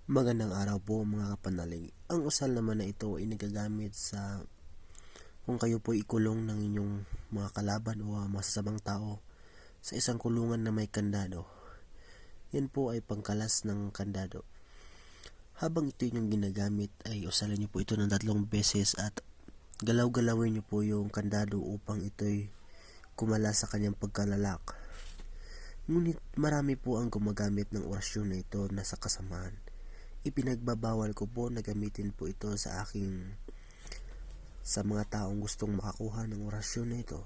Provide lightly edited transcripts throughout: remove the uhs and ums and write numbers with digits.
Magandang araw po mga kapanalig. Ang usal naman na ito ay nagagamit sa kung kayo po ikulong ng inyong mga kalaban o masasamang tao sa isang kulungan na may kandado. Yan po ay pangkalas ng kandado. Habang ito yung ginagamit ay usalin nyo po ito ng 3 beses at galaw-galawin nyo po yung kandado upang ito'y kumala sa kanyang pagkalalak. Ngunit marami po ang gumagamit ng orasyon na ito na sa kasamaan. Ipinagbabawal ko po na gamitin po ito sa mga taong gustong makakuha ng orasyon na ito.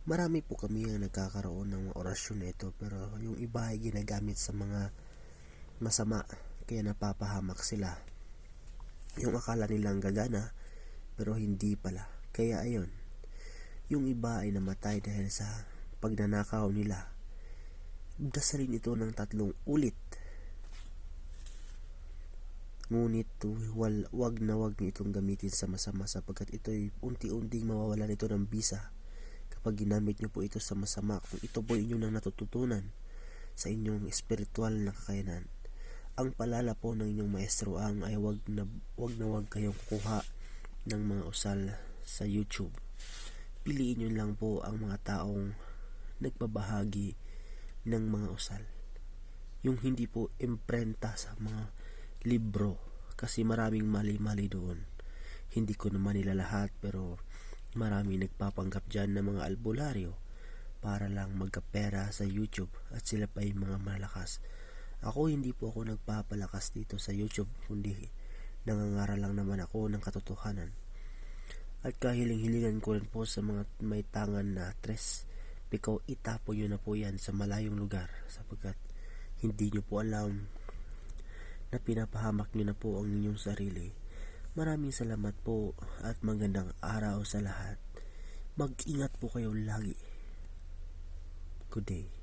Marami po kami ang nagkakaroon ng orasyon na ito, pero yung iba ay ginagamit sa mga masama, kaya napapahamak sila. Yung akala nilang gagana pero hindi pala. Kaya ayun, yung iba ay namatay dahil sa pagnanakaw nila. Dasalin ito ng 3 ulit. Ngunit wag na wag niyo itong gamitin sa masama, sapagkat ito'y unti-unting mawawalan ito ng bisa kapag ginamit niyo po ito sa masama. Kung ito po inyong natututunan sa inyong espiritual na kakayanan, ang palala po ng inyong maestro ay wag na wag kayong kukuha ng mga usal sa YouTube. Piliin niyo lang po ang mga taong nagbabahagi ng mga usal, yung hindi po imprenta sa mga libro, kasi maraming mali-mali doon. Hindi ko naman nila lahat, pero maraming nagpapanggap dyan ng mga albularyo para lang magkapera sa YouTube at sila pa yung mga malakas. Ako, hindi po ako nagpapalakas dito sa YouTube, kundi nangangaral lang naman ako ng katotohanan. At kahiling-hilingan ko rin po sa mga may tangan na tres, pikaw itapo nyo na po yan sa malayong lugar, sapagkat hindi nyo po alam na pinapahamak nyo na po ang inyong sarili. Maraming salamat po at magandang araw sa lahat. Mag-ingat po kayo lagi. Good day.